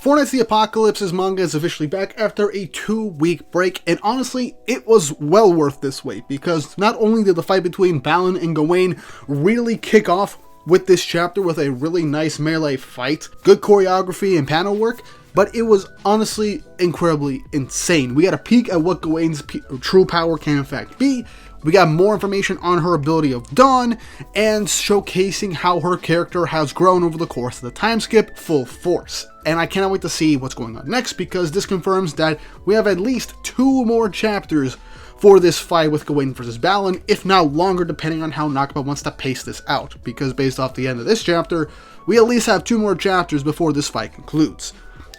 Four Knights of the Apocalypse's manga is officially back after a 2-week break, and honestly, it was well worth this wait, because not only did the fight between Balin and Gawain really kick off with this chapter with a really nice melee fight, good choreography and panel work, but it was honestly incredibly insane. We got a peek at what Gawain's true power can in fact be. We got more information on her ability of Dawn, and showcasing how her character has grown over the course of the time skip full force. And I cannot wait to see what's going on next, because this confirms that we have at least 2 more chapters for this fight with Gawain versus Balin, if not longer, depending on how Nakaba wants to pace this out, because based off the end of this chapter, we at least have 2 more chapters before this fight concludes.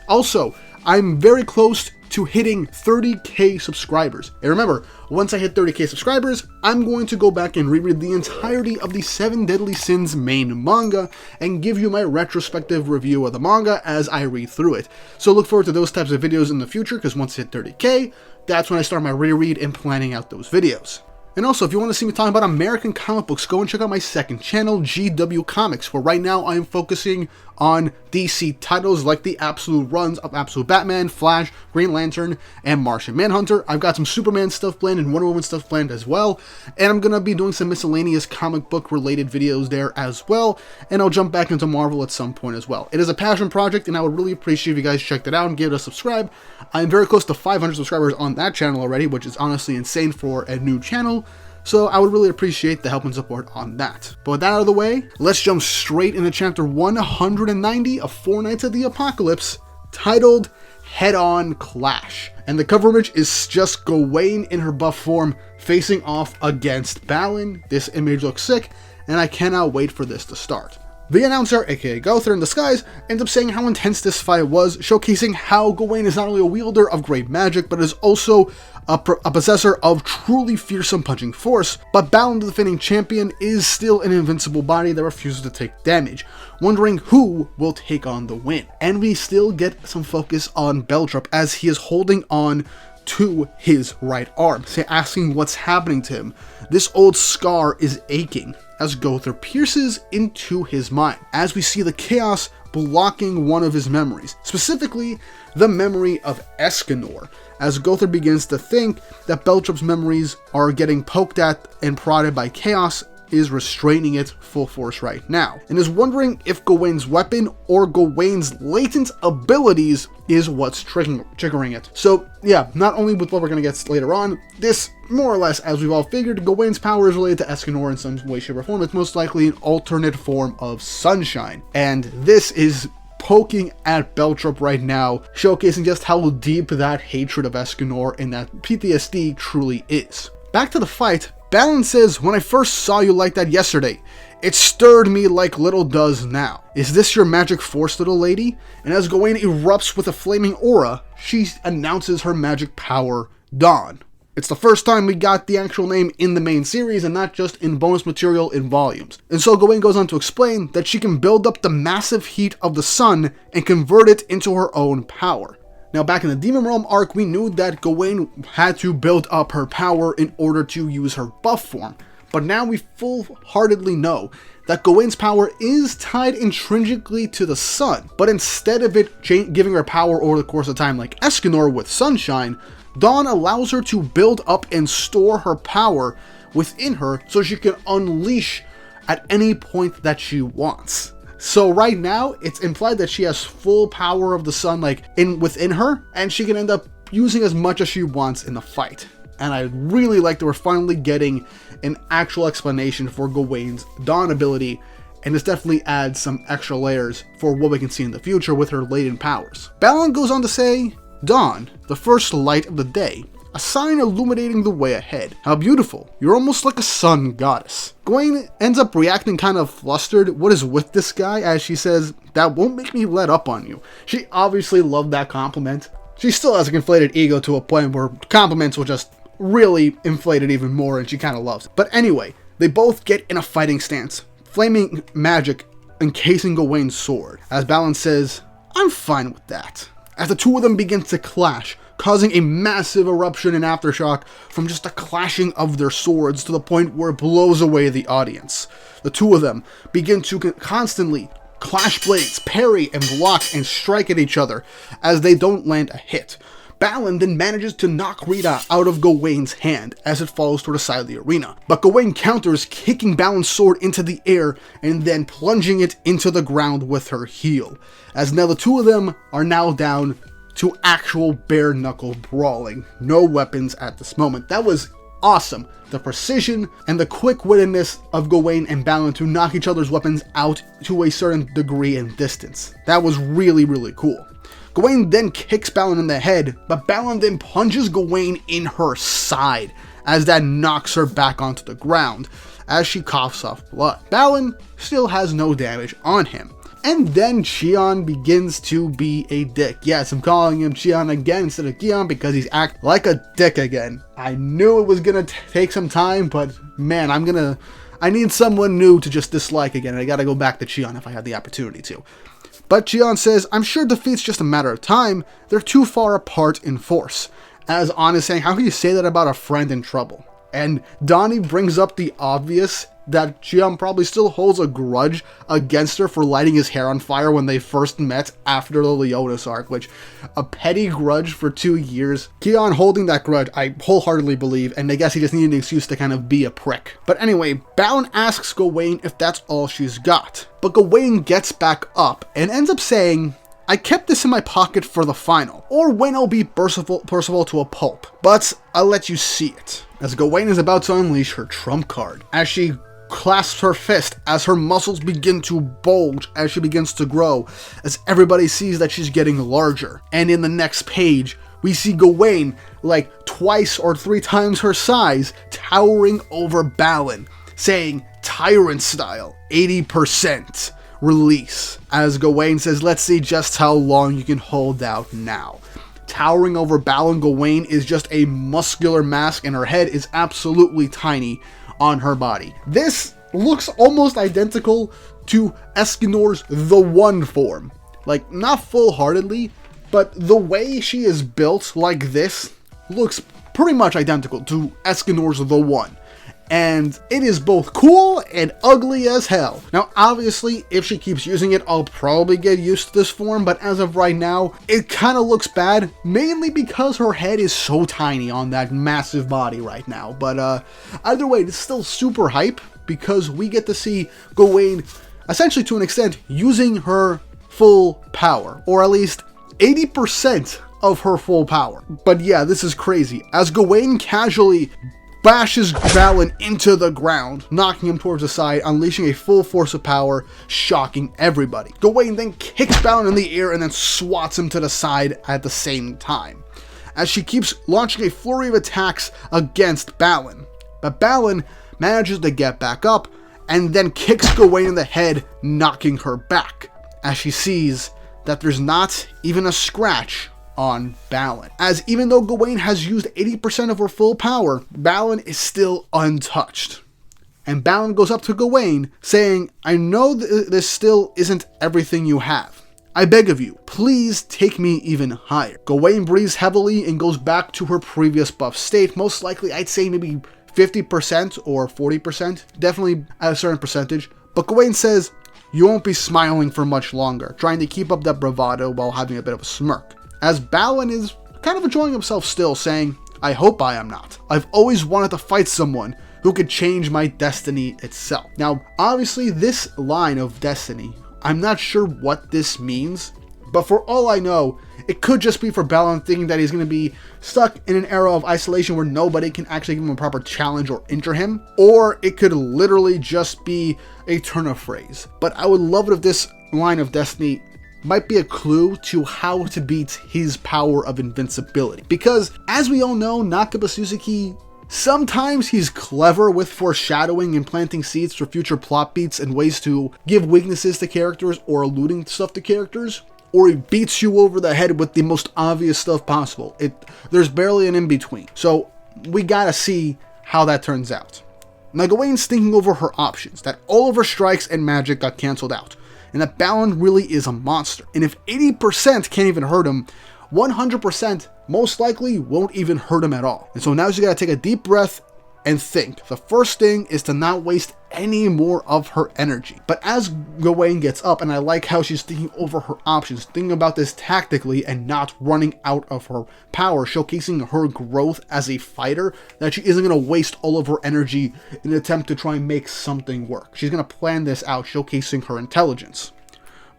Also, I'm very close to hitting 30k subscribers. And remember, once I hit 30k subscribers, I'm going to go back and reread the entirety of the 7 Deadly Sins main manga and give you my retrospective review of the manga as I read through it. So look forward to those types of videos in the future, because once I hit 30k, that's when I start my reread and planning out those videos. And also, if you want to see me talking about American comic books, go and check out my second channel, GW Comics, where right now I am focusing on DC titles like the absolute runs of Absolute Batman, Flash, Green Lantern, and Martian Manhunter. I've got some Superman stuff planned and Wonder Woman stuff planned as well, and I'm going to be doing some miscellaneous comic book related videos there as well, and I'll jump back into Marvel at some point as well. It is a passion project, and I would really appreciate if you guys checked it out and give it a subscribe. I'm very close to 500 subscribers on that channel already, which is honestly insane for a new channel. So I would really appreciate the help and support on that. But with that out of the way, let's jump straight into chapter 190 of Four Knights of the Apocalypse, titled Head-On Clash. And the cover image is just Gawain in her buff form facing off against Balin. This image looks sick, and I cannot wait for this to start. The announcer, aka Gowther in disguise, ends up saying how intense this fight was, showcasing how Gawain is not only a wielder of great magic, but is also a possessor of truly fearsome punching force. But Balin, the defending champion, is still an invincible body that refuses to take damage, wondering who will take on the win. And we still get some focus on Beltrop as he is holding on to his right arm, asking what's happening to him. This old scar is aching as Gowther pierces into his mind, as we see the chaos blocking one of his memories, specifically the memory of Escanor, as Gowther begins to think that Beltrop's memories are getting poked at and prodded by chaos is restraining it full force right now, and is wondering if Gawain's weapon or Gawain's latent abilities is what's triggering it. So yeah, not only with what we're going to get later on, this, more or less, as we've all figured, Gawain's power is related to Escanor in some way, shape, or form. It's most likely an alternate form of sunshine, and this is poking at Beltrop right now, showcasing just how deep that hatred of Escanor and that PTSD truly is. Back to the fight, Balin says, "When I first saw you like that yesterday, it stirred me like little does now. Is this your magic force, little lady?" And as Gawain erupts with a flaming aura, she announces her magic power, Dawn. It's the first time we got the actual name in the main series and not just in bonus material in volumes. And so Gawain goes on to explain that she can build up the massive heat of the sun and convert it into her own power. Now, back in the Demon Realm arc, we knew that Gawain had to build up her power in order to use her buff form. But now we full-heartedly know that Gawain's power is tied intrinsically to the sun. But instead of it giving her power over the course of time like Escanor with Sunshine, Dawn allows her to build up and store her power within her so she can unleash at any point that she wants. So right now, it's implied that she has full power of the sun within her, and she can end up using as much as she wants in the fight. And I really like that we're finally getting an actual explanation for Gawain's Dawn ability, and this definitely adds some extra layers for what we can see in the future with her latent powers. Balin goes on to say, "Dawn, the first light of the day, a sign illuminating the way ahead. How beautiful. You're almost like a sun goddess." Gawain ends up reacting kind of flustered. What is with this guy? As she says, "That won't make me let up on you." She obviously loved that compliment. She still has a inflated ego to a point where compliments will just really inflate it even more, and she kind of loves it. But anyway, they both get in a fighting stance, flaming magic encasing Gawain's sword. As Balin says, "I'm fine with that." As the two of them begin to clash, causing a massive eruption and aftershock from just the clashing of their swords to the point where it blows away the audience. The two of them begin to constantly clash blades, parry and block and strike at each other as they don't land a hit. Balin then manages to knock Rita out of Gawain's hand as it falls toward the side of the arena. But Gawain counters, kicking Balin's sword into the air and then plunging it into the ground with her heel. As now the two of them are now down to actual bare-knuckle brawling. No weapons at this moment. That was awesome. The precision and the quick-wittedness of Gawain and Balin to knock each other's weapons out to a certain degree and distance. That was really, really cool. Gawain then kicks Balin in the head, but Balin then punches Gawain in her side as that knocks her back onto the ground as she coughs up blood. Balin still has no damage on him. And then Xion begins to be a dick. Yes, I'm calling him Xion again instead of Gion because he's acting like a dick again. I knew it was gonna take some time, but man, I need someone new to just dislike again. I gotta go back to Xion if I have the opportunity to. But Xion says, I'm sure defeat's just a matter of time. They're too far apart in force. As An is saying, how can you say that about a friend in trouble? And Donnie brings up the obvious that Xion probably still holds a grudge against her for lighting his hair on fire when they first met after the Leonis arc, which, a petty grudge for 2 years. Xion holding that grudge, I wholeheartedly believe, and I guess he just needed an excuse to kind of be a prick. But anyway, Balin asks Gawain if that's all she's got. But Gawain gets back up and ends up saying, I kept this in my pocket for the final, or when I'll beat Percival to a pulp, but I'll let you see it. As Gawain is about to unleash her trump card, as she clasps her fist, as her muscles begin to bulge, as she begins to grow, as everybody sees that she's getting larger. And in the next page, we see Gawain, like twice or 3 times her size, towering over Balin, saying, Tyrant style, 80%. Release. As Gawain says, let's see just how long you can hold out now. Towering over Balin, Gawain is just a muscular mask and her head is absolutely tiny on her body. This looks almost identical to ESANOR'S The One form. Like, not full-heartedly, but the way she is built like this looks pretty much identical to ESANOR'S The One. And it is both cool and ugly as hell. Now, obviously, if she keeps using it, I'll probably get used to this form, but as of right now, it kind of looks bad, mainly because her head is so tiny on that massive body right now. But either way, it's still super hype, because we get to see Gawain, essentially to an extent, using her full power, or at least 80% of her full power. But yeah, this is crazy. As Gawain casually bashes Balin into the ground, knocking him towards the side, unleashing a full force of power, shocking everybody. Gawain then kicks Balin in the air and then swats him to the side at the same time, as she keeps launching a flurry of attacks against Balin. But Balin manages to get back up and then kicks Gawain in the head, knocking her back, as she sees that there's not even a scratch on Balin. As even though Gawain has used 80% of her full power, Balin is still untouched. And Balin goes up to Gawain, saying, I know this still isn't everything you have. I beg of you, please take me even higher. Gawain breathes heavily and goes back to her previous buff state. Most likely, I'd say maybe 50% or 40%. Definitely at a certain percentage. But Gawain says, you won't be smiling for much longer, trying to keep up that bravado while having a bit of a smirk. As Balin is kind of enjoying himself still, saying, I hope I am not. I've always wanted to fight someone who could change my destiny itself. Now, obviously, this line of destiny, I'm not sure what this means, but for all I know, it could just be for Balin thinking that he's going to be stuck in an era of isolation where nobody can actually give him a proper challenge or injure him, or it could literally just be a turn of phrase. But I would love it if this line of destiny might be a clue to how to beat his power of invincibility. Because, as we all know, Nakaba Suzuki, sometimes he's clever with foreshadowing and planting seeds for future plot beats and ways to give weaknesses to characters or alluding stuff to characters, or he beats you over the head with the most obvious stuff possible. There's barely an in-between. So, we gotta see how that turns out. Now, Gawain's thinking over her options, that all of her strikes and magic got cancelled out, and that Balin really is a monster. And if 80% can't even hurt him, 100% most likely won't even hurt him at all. And so now she's got to take a deep breath and think. The first thing is to not waste any more of her energy. But as Gawain gets up, and I like how she's thinking over her options, thinking about this tactically and not running out of her power, showcasing her growth as a fighter, that she isn't going to waste all of her energy in an attempt to try and make something work. She's going to plan this out, showcasing her intelligence.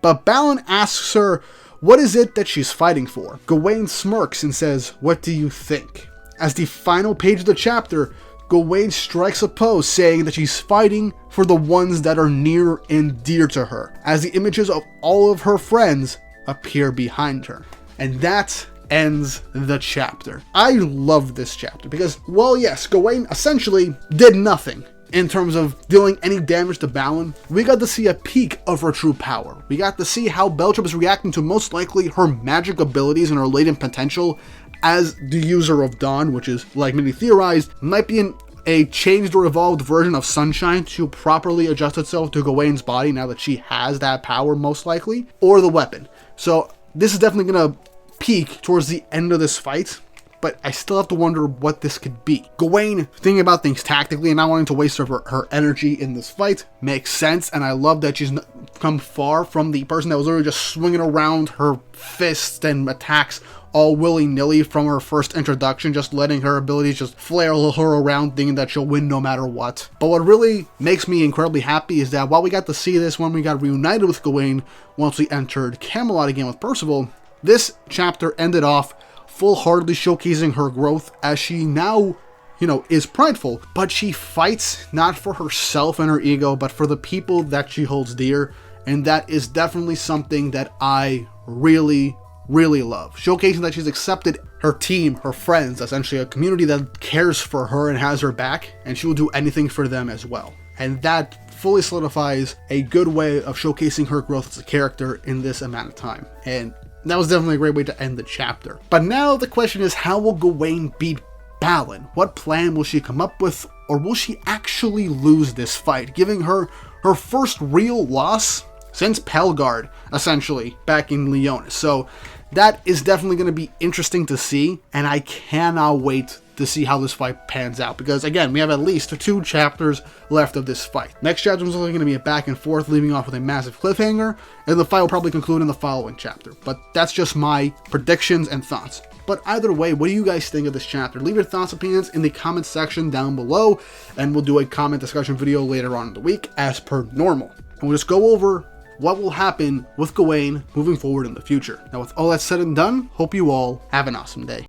But Balin asks her, what is it that she's fighting for? Gawain smirks and says, what do you think? As the final page of the chapter, Gawain strikes a pose saying that she's fighting for the ones that are near and dear to her, as the images of all of her friends appear behind her. And that ends the chapter. I love this chapter because, well, yes, Gawain essentially did nothing in terms of dealing any damage to Balin. We got to see a peek of her true power. We got to see how Beltrop is reacting to most likely her magic abilities and her latent potential as the user of Dawn, which is, like many theorized, might be a changed or evolved version of Sunshine to properly adjust itself to Gawain's body now that she has that power, most likely, or the weapon. So this is definitely going to peak towards the end of this fight, but I still have to wonder what this could be. Gawain thinking about things tactically and not wanting to waste her energy in this fight makes sense, and I love that she's come far from the person that was literally just swinging around her fists and attacks all willy-nilly from her first introduction, just letting her abilities just flail her around, thinking that she'll win no matter what. But what really makes me incredibly happy is that while we got to see this when we got reunited with Gawain once we entered Camelot again with Percival, this chapter ended off full-heartedly showcasing her growth as she now, is prideful, but she fights not for herself and her ego, but for the people that she holds dear, and that is definitely something that I really love. Showcasing that she's accepted her team, her friends, essentially a community that cares for her and has her back, and she will do anything for them as well. And that fully solidifies a good way of showcasing her growth as a character in this amount of time. And that was definitely a great way to end the chapter. But now the question is, how will Gawain beat Balin? What plan will she come up with? Or will she actually lose this fight, giving her her first real loss since Pelgard, essentially, back in Leonis? So that is definitely going to be interesting to see, and I cannot wait to see how this fight pans out, because again, we have at least 2 chapters left of this fight. Next chapter is only going to be a back and forth, leaving off with a massive cliffhanger, and the fight will probably conclude in the following chapter. But that's just my predictions and thoughts. But either way, what do you guys think of this chapter? Leave your thoughts and opinions in the comment section down below, and we'll do a comment discussion video later on in the week as per normal. And we'll just go over what will happen with Gawain moving forward in the future. Now, with all that said and done, hope you all have an awesome day.